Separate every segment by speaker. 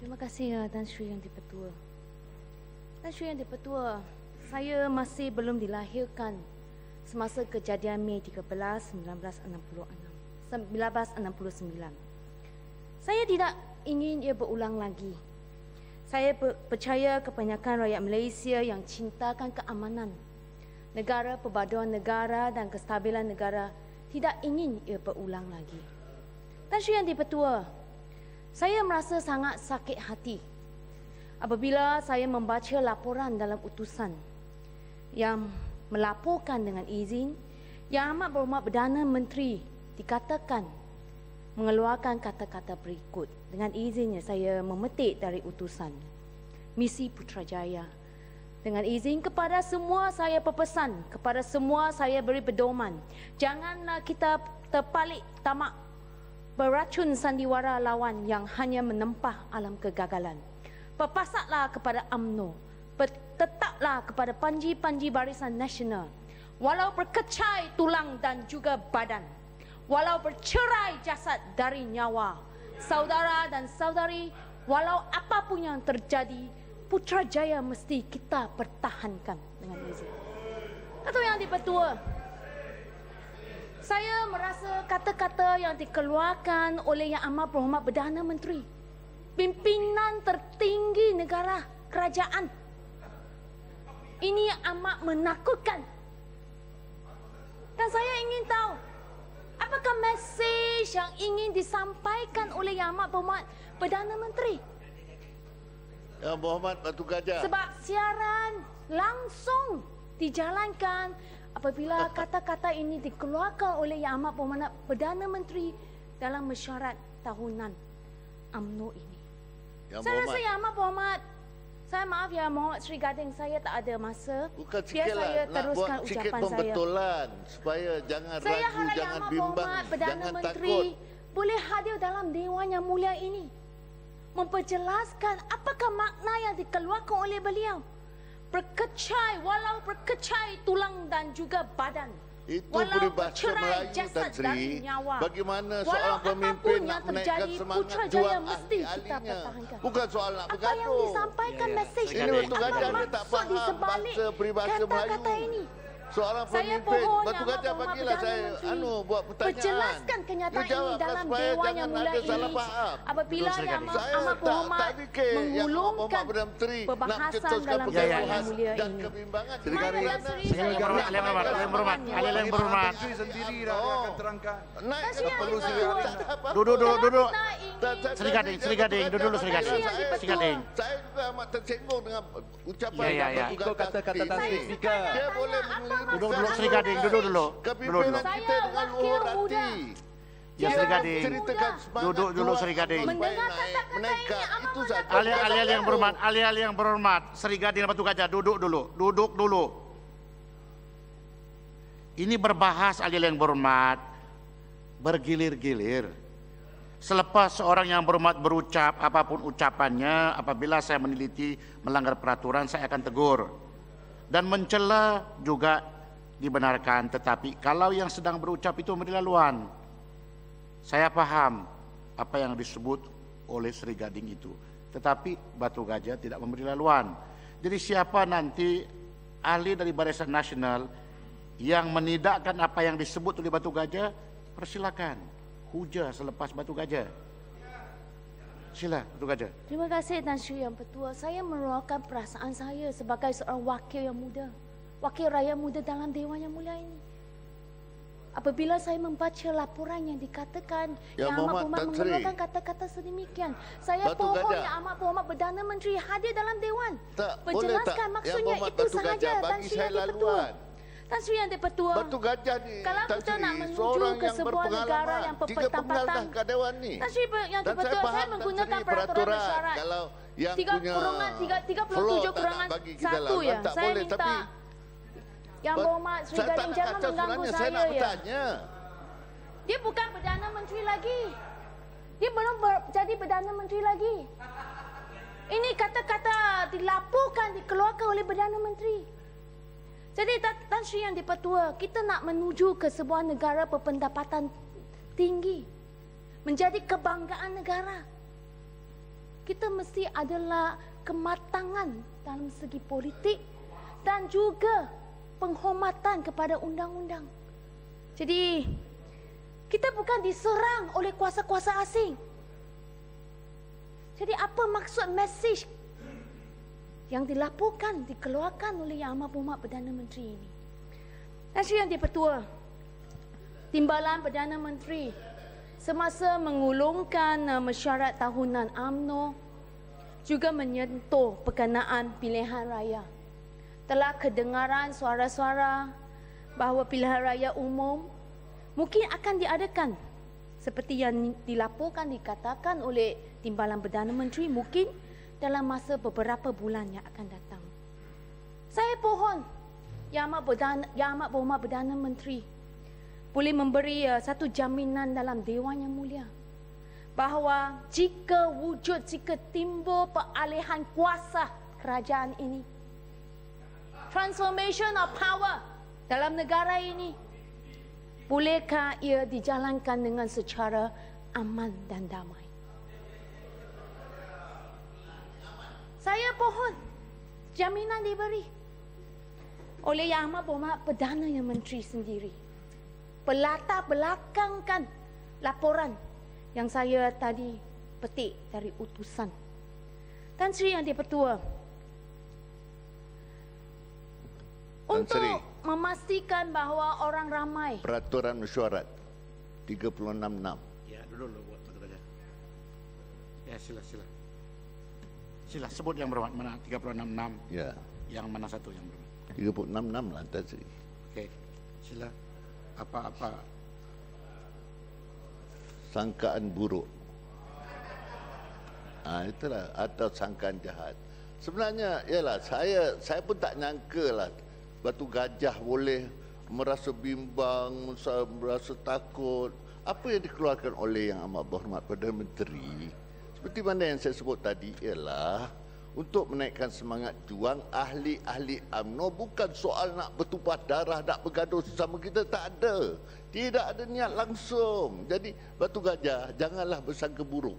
Speaker 1: Terima kasih Tan Sri Yang Dipertua. Tan Sri Yang Dipertua, saya masih belum dilahirkan semasa kejadian Mei 13, 1969. Saya tidak ingin ia berulang lagi. Saya percaya kebanyakan rakyat Malaysia yang cintakan keamanan negara, perpaduan negara dan kestabilan negara tidak ingin ia berulang lagi. Tan Sri Yang Dipertua, saya merasa sangat sakit hati apabila saya membaca laporan dalam utusan yang melaporkan dengan izin Yang Amat Berhormat Perdana Menteri dikatakan mengeluarkan kata-kata berikut. Dengan izinnya saya memetik dari utusan misi Putrajaya. Dengan izin kepada semua saya berpesan, kepada semua saya beri pedoman, janganlah kita terpalit tamak beracun sandiwara lawan yang hanya menempah alam kegagalan. Berpasaklah kepada UMNO, tetaplah kepada panji-panji Barisan Nasional, walau berkecai tulang dan juga badan, walau bercerai jasad dari nyawa, saudara dan saudari, walau apapun yang terjadi, Putrajaya mesti kita pertahankan dengan izin. Datuk Yang Dipertua, saya merasa kata-kata yang dikeluarkan oleh Yang Amat Berhormat Perdana Menteri, pimpinan tertinggi negara kerajaan, ini amat menakutkan. Dan saya ingin tahu, apakah mesej yang ingin disampaikan oleh Yang Amat Berhormat Perdana Menteri?
Speaker 2: Yang Berhormat Batu Gajah.
Speaker 1: Sebab siaran langsung dijalankan apabila kata-kata ini dikeluarkan oleh Yang Amat Berhormat Perdana Menteri dalam mesyuarat tahunan UMNO ini. Saya rasa Yang Amat Berhormat, saya maaf ya Muhammad Sri Gading, saya tak ada masa.
Speaker 2: Bukan
Speaker 1: biar saya teruskan
Speaker 2: sikit
Speaker 1: ucapan
Speaker 2: pembetulan saya. Supaya jangan
Speaker 1: saya
Speaker 2: ragu,
Speaker 1: harap
Speaker 2: jangan
Speaker 1: Yang
Speaker 2: bimbang,
Speaker 1: Amat Perdana
Speaker 2: jangan
Speaker 1: Menteri
Speaker 2: takut.
Speaker 1: boleh hadir dalam Dewan Yang Mulia ini, memperjelaskan apakah makna yang dikeluarkan oleh beliau. Berkecai, walau berkecai tulang dan juga badan,
Speaker 2: Itu
Speaker 1: walau
Speaker 2: peribahasa
Speaker 1: bercerai
Speaker 2: Melayu,
Speaker 1: jasad
Speaker 2: Tan Sri.
Speaker 1: dan nyawa,
Speaker 2: Bagaimana
Speaker 1: walau
Speaker 2: seorang pemimpin
Speaker 1: apapun
Speaker 2: nak
Speaker 1: yang
Speaker 2: menaikkan
Speaker 1: terjadi,
Speaker 2: semangat
Speaker 1: Putrajaya
Speaker 2: juang
Speaker 1: mesti kita
Speaker 2: ahli-ahlinya.
Speaker 1: pertahankan.
Speaker 2: Bukan soal nak
Speaker 1: Apa
Speaker 2: bergaduh.
Speaker 1: yang disampaikan mesej
Speaker 2: Ini
Speaker 1: ini?
Speaker 2: Batu
Speaker 1: Apa
Speaker 2: Gajah dia tak
Speaker 1: maksud di
Speaker 2: faham
Speaker 1: sebalik
Speaker 2: bahasa peribahasa
Speaker 1: kata-kata
Speaker 2: Melayu.
Speaker 1: ini?
Speaker 2: Seorang
Speaker 1: Saya
Speaker 2: pemimpin,
Speaker 1: pohon
Speaker 2: Batu
Speaker 1: Yang
Speaker 2: Gajah
Speaker 1: Amat Berhormat
Speaker 2: bagilah
Speaker 1: Perdana
Speaker 2: saya
Speaker 1: Menteri
Speaker 2: buat pertanyaan.
Speaker 1: perjelaskan kenyataan
Speaker 2: You jawablah
Speaker 1: ini dalam
Speaker 2: supaya
Speaker 1: Dewan Yang
Speaker 2: jangan
Speaker 1: Mulia
Speaker 2: ada salah
Speaker 1: ini
Speaker 2: faham.
Speaker 1: apabila
Speaker 3: Betul,
Speaker 1: Yang
Speaker 2: Saya
Speaker 1: Amat Berhormat
Speaker 2: tak fikir Yang Amat
Speaker 1: menggulungkan
Speaker 2: Berhormat Perdana Menteri nak
Speaker 1: perbahasan
Speaker 2: cetuskan
Speaker 1: dalam
Speaker 2: perkara
Speaker 1: Dewan Yang Mulia
Speaker 2: dan
Speaker 1: ini.
Speaker 2: kebimbangan.
Speaker 1: Mana Tan Sri
Speaker 3: Yang
Speaker 1: saya
Speaker 3: Berhormat,
Speaker 1: mohon
Speaker 3: Yang Berhormat, Yang Berhormat, Yang Berhormat.
Speaker 4: Menteri sendiri dah dia akan terangkan.
Speaker 2: Naik
Speaker 1: Tan Sri
Speaker 2: ke perlu
Speaker 1: Yang
Speaker 2: saya
Speaker 1: Berhormat.
Speaker 2: tak ada apa-apa.
Speaker 3: Duduk.
Speaker 1: Kita
Speaker 3: Sri Gading, Sri Gading, duduk dulu Sri Gading. Sri Gading.
Speaker 2: Saya juga amat tersinggung dengan ucapan
Speaker 3: Ya.
Speaker 2: Batu
Speaker 4: Ikut
Speaker 2: Gajah
Speaker 4: kata-kata
Speaker 2: tadi.
Speaker 4: Tan Sri. Speaker.
Speaker 2: Dia boleh mengelirukan
Speaker 3: Duduk Sri Gading, duduk dulu.
Speaker 2: kepimpinan
Speaker 1: Saya
Speaker 2: kita dengan
Speaker 1: wakil
Speaker 2: luhur
Speaker 1: muda.
Speaker 2: hati.
Speaker 3: Ya Sri Gading.
Speaker 2: Ceritakan semangat
Speaker 3: Duduk dulu,
Speaker 2: juang
Speaker 3: Sri Gading.
Speaker 2: supaya
Speaker 1: Mendengar
Speaker 2: naik,
Speaker 1: kata-kata ini
Speaker 2: meningkat.
Speaker 1: amat
Speaker 2: Itu
Speaker 1: menakutkan.
Speaker 2: saja.
Speaker 3: Ahli-ahli yang berhormat, ahli-ahli yang berhormat, Sri Gading dan Batu Gajah, duduk dulu. Ini berbahas ahli-ahli yang berhormat, bergilir-gilir. Selepas seorang yang berhormat berucap, apapun ucapannya, apabila saya meneliti melanggar peraturan, saya akan tegur. Dan mencela juga dibenarkan, tetapi kalau yang sedang berucap itu memberi laluan, saya paham apa yang disebut oleh Sri Gading itu. Tetapi Batu Gajah tidak memberi laluan. Jadi siapa nanti ahli dari Barisan Nasional yang menidakkan apa yang disebut oleh Batu Gajah, persilakan. Hujah selepas Batu Gajah. Sila Batu Gajah.
Speaker 1: Terima kasih Tan Sri Yang Pertua. Saya meluahkan perasaan saya sebagai seorang wakil yang muda, wakil rakyat muda dalam Dewan Yang Mulia ini. Apabila saya membaca laporan yang dikatakan Yang Amat Berhormat menggunakan kata-kata sedemikian, saya
Speaker 2: Batu
Speaker 1: pohon
Speaker 2: Gajah.
Speaker 1: Yang Amat Berhormat Perdana Menteri hadir dalam Dewan.
Speaker 2: Tak, boleh tak?
Speaker 1: Berjelaskan
Speaker 2: Yang
Speaker 1: maksudnya
Speaker 2: Berhormat
Speaker 1: itu
Speaker 2: Batu
Speaker 1: sahaja
Speaker 2: Gajah
Speaker 1: Tan
Speaker 2: bagi
Speaker 1: Sri
Speaker 2: saya
Speaker 1: Yang Pertua.
Speaker 2: laluan.
Speaker 1: Tan Sri Yang Pertua.
Speaker 2: Batu Gajah ni,
Speaker 1: Kalau
Speaker 2: Tan
Speaker 1: kita
Speaker 2: Sri,
Speaker 1: nak menuju
Speaker 2: seorang
Speaker 1: ke
Speaker 2: yang
Speaker 1: sebuah negara
Speaker 2: berpengalaman.
Speaker 1: yang
Speaker 2: 3 penggal
Speaker 1: berpetang-petang,
Speaker 2: dah kat Dewan ni.
Speaker 1: Tan Sri Yang
Speaker 2: Dan
Speaker 1: Pertua,
Speaker 2: faham,
Speaker 1: saya
Speaker 2: Tan
Speaker 1: menggunakan
Speaker 2: Sri,
Speaker 1: peraturan mesyuarat.
Speaker 2: Kalau yang
Speaker 1: 37
Speaker 2: punya
Speaker 1: kurangan
Speaker 2: flow tak nak
Speaker 1: 1
Speaker 2: bagi kita
Speaker 1: ya.
Speaker 2: laluan, tak
Speaker 1: Saya
Speaker 2: boleh.
Speaker 1: minta
Speaker 2: Tapi
Speaker 1: Yang Berhormat Sri
Speaker 2: saya tak
Speaker 1: Gading
Speaker 2: nak
Speaker 1: jangan
Speaker 2: kacau
Speaker 1: mengganggu
Speaker 2: sebenarnya. Saya
Speaker 1: saya
Speaker 2: nak
Speaker 1: ya.
Speaker 2: bertanya.
Speaker 1: Dia bukan Perdana Menteri lagi. Dia belum jadi Perdana Menteri lagi. Ini kata-kata dilaporkan, dikeluarkan oleh Perdana Menteri. Jadi Tan Sri Yang Dipertua, kita nak menuju ke sebuah negara berpendapatan tinggi, menjadi kebanggaan negara. kita mesti adalah kematangan dalam segi politik dan juga penghormatan kepada undang-undang. Jadi, kita bukan diserang oleh kuasa-kuasa asing. Jadi, apa maksud mesej yang dilaporkan, dikeluarkan oleh Yang Amat Berhormat Perdana Menteri ini? Dan Yang Di-Pertua, Timbalan Perdana Menteri semasa mengulungkan mesyuarat tahunan UMNO juga menyentuh berkenaan pilihan raya. Telah kedengaran suara-suara bahawa pilihan raya umum mungkin akan diadakan seperti yang dilaporkan, dikatakan oleh Timbalan Perdana Menteri, mungkin dalam masa beberapa bulan yang akan datang. Saya pohon Yang Amat Berhormat Perdana Menteri boleh memberi satu jaminan dalam Dewan Yang Mulia bahawa jika timbul peralihan kuasa kerajaan ini, transformation of power dalam negara ini, bolehkah ia dijalankan dengan secara aman dan damai? Saya pohon jaminan diberi oleh Yang Amat Berhormat Perdana Menteri sendiri. Pelatar belakangkan laporan yang saya tadi petik dari utusan. Tan Sri Yang Di-Pertua, untuk memastikan bahawa orang ramai.
Speaker 2: Peraturan mesyuarat 366.
Speaker 3: Ya, dulu buat betul. Ya, sila. Sila sebut yang berhormat, mana 366.
Speaker 2: Ya.
Speaker 3: Yang mana satu yang berhormat?
Speaker 2: 366 lah Tan Sri.
Speaker 3: Okey. Sila. Apa-apa
Speaker 2: Sangkaan buruk. Itulah, atau sangkaan jahat. Sebenarnya ialah saya pun tak nyangka lah Batu Gajah boleh merasa bimbang, merasa takut. Apa yang dikeluarkan oleh Yang Amat Berhormat Perdana Menteri, seperti mana yang saya sebut tadi, ialah untuk menaikkan semangat juang ahli-ahli UMNO. Bukan soal nak bertumpah darah, nak bergaduh sesama kita, tak ada. Tidak ada niat langsung. Jadi Batu Gajah, janganlah bersangka buruk.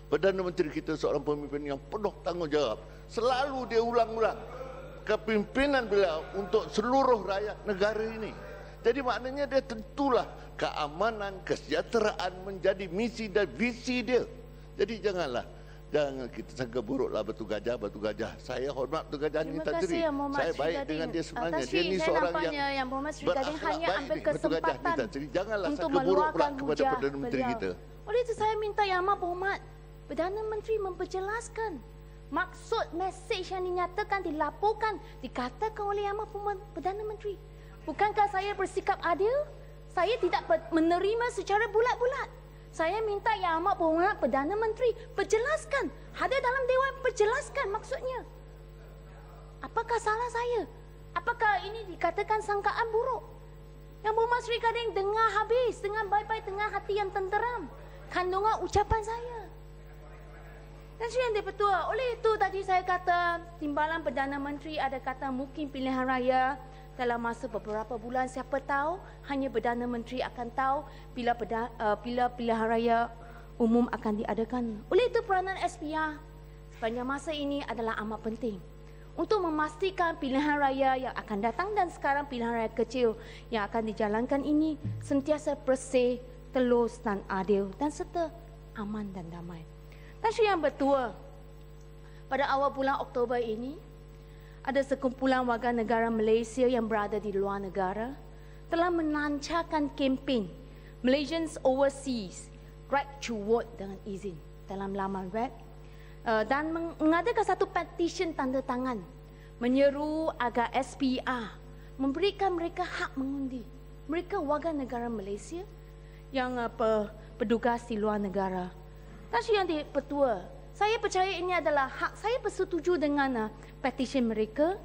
Speaker 2: Perdana Menteri kita seorang pemimpin yang penuh tanggungjawab. Selalu dia ulang-ulang kepimpinan beliau untuk seluruh rakyat negara ini. Jadi maknanya dia tentulah keamanan, kesejahteraan menjadi misi dan visi dia. Jadi jangan kita sangka buruklah Batu Gajah. Saya hormat Batu Gajah ni tak diri. Saya baik dengan dia sebenarnya. Dia ni seorang yang
Speaker 1: Berhormat Sri Gading hanya ambil kesempatan
Speaker 2: janganlah
Speaker 1: untuk
Speaker 2: sangka buruk pula
Speaker 1: meluahkan
Speaker 2: kepada
Speaker 1: hujah
Speaker 2: Perdana Menteri
Speaker 1: beliau.
Speaker 2: kita.
Speaker 1: Oleh itu saya minta Yang Amat Berhormat Perdana Menteri memperjelaskan maksud mesej yang dinyatakan, dilaporkan, dikatakan oleh Yang Amat Berhormat Perdana Menteri. Bukankah saya bersikap adil? Saya tidak menerima secara bulat-bulat. Saya minta Yang Amat Berhormat Perdana Menteri perjelaskan. Ada dalam Dewan, perjelaskan maksudnya. Apakah salah saya? Apakah ini dikatakan sangkaan buruk? Yang Berhormat Sri Gading dengar habis dengan baik-baik, dengan hati yang tenteram kandungan ucapan saya. Dan Sri Yang Di-Pertua, oleh itu tadi saya kata Timbalan Perdana Menteri ada kata mungkin pilihan raya dalam masa beberapa bulan, siapa tahu, hanya Perdana Menteri akan tahu bila pilihan raya umum akan diadakan. Oleh itu peranan SPR sepanjang masa ini adalah amat penting untuk memastikan pilihan raya yang akan datang dan sekarang pilihan raya kecil yang akan dijalankan ini sentiasa bersih, telus dan adil dan serta aman dan damai. Dan Sri Yang Bertua, pada awal bulan Oktober ini, ada sekumpulan warga negara Malaysia yang berada di luar negara telah melancarkan kempen Malaysians Overseas Right to Vote dengan izin dalam laman web dan mengadakan satu petition tanda tangan menyeru agar SPR memberikan mereka hak mengundi. Mereka warga negara Malaysia yang bertugas di luar negara. Dan Sri Yang Di-Pertua, saya percaya ini adalah hak. Saya bersetuju dengan petition mereka.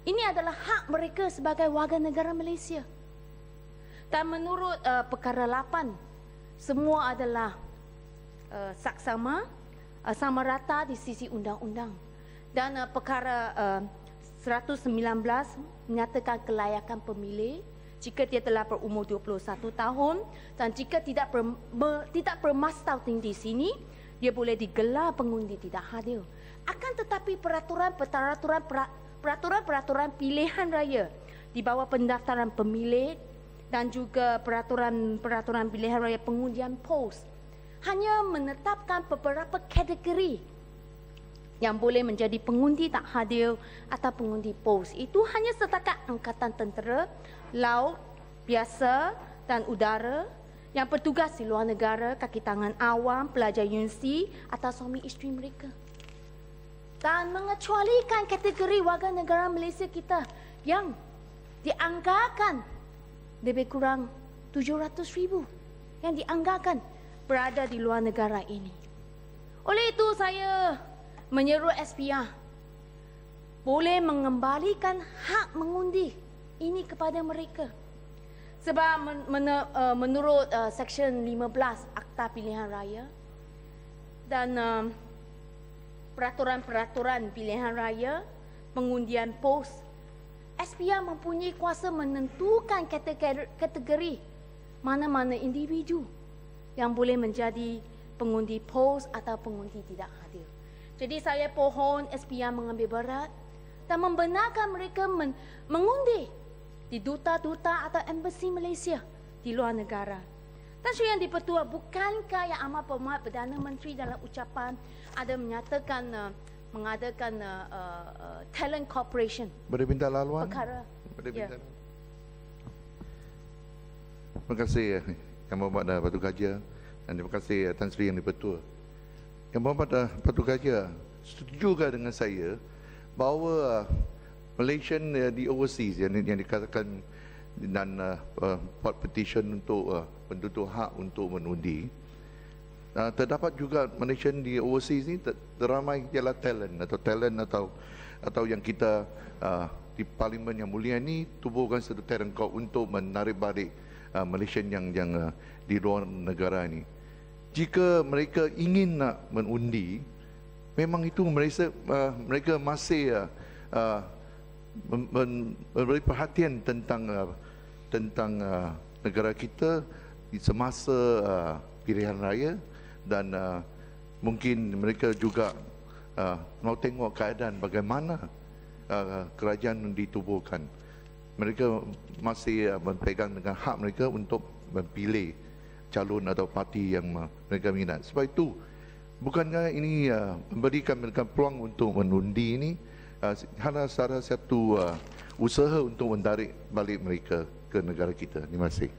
Speaker 1: Ini adalah hak mereka sebagai warga negara Malaysia. Dan menurut perkara 8, semua adalah saksama, sama rata di sisi undang-undang. Dan perkara 119 menyatakan kelayakan pemilih jika dia telah berumur 21 tahun dan jika tidak bermastautin di sini dia boleh digelar pengundi tidak hadir. Akan tetapi peraturan pilihan raya di bawah pendaftaran pemilih dan juga peraturan pilihan raya pengundian pos hanya menetapkan beberapa kategori yang boleh menjadi pengundi tak hadir atau pengundi pos. Itu hanya setakat angkatan tentera, laut, biasa dan udara yang bertugas di luar negara, kaki tangan awam, pelajar universiti atau suami isteri mereka. Dan mengecualikan kategori warga negara Malaysia kita yang dianggarkan lebih kurang 700,000 yang dianggarkan berada di luar negara ini. Oleh itu saya menyeru SPR boleh mengembalikan hak mengundi ini kepada mereka. Sebab menurut Seksyen 15 Akta Pilihan Raya dan peraturan-peraturan pilihan raya, pengundian pos, SPR mempunyai kuasa menentukan kategori mana-mana individu yang boleh menjadi pengundi pos atau pengundi tidak hadir. Jadi saya pohon SPR mengambil berat dan membenarkan mereka mengundi di duta-duta atau embassy Malaysia di luar negara. Tan Sri Yang di-Pertua, bukankah Yang Amat Berhormat Perdana Menteri dalam ucapan ada menyatakan mengadakan talent corporation?
Speaker 4: Boleh minta laluan?
Speaker 1: Perkara.
Speaker 4: Boleh
Speaker 1: Ya.
Speaker 4: minta. Terima kasih Yang Berhormat Batu Gajah dan terima kasih Tan Sri Yang di-Pertua. Yang Berhormat Batu Gajah, setujukah dengan saya bahawa Malaysian di overseas yang dikatakan dan buat petition untuk penduduk hak untuk menundi, terdapat juga Malaysian di overseas ni teramai ialah talent atau yang kita di Parlimen Yang Mulia ni tubuhkan satu talent corps untuk menarik balik Malaysian yang di luar negara ni. Jika mereka ingin nak menundi, memang itu mereka masih memberi perhatian tentang negara kita di semasa pilihan raya dan mungkin mereka juga mau tengok keadaan bagaimana kerajaan ditubuhkan. Mereka masih berpegang dengan hak mereka untuk memilih calon atau parti yang mereka minat. Sebab itu, bukankah ini memberikan mereka peluang untuk menundi ini hanya salah satu usaha untuk menarik balik mereka ke negara kita. Terima kasih.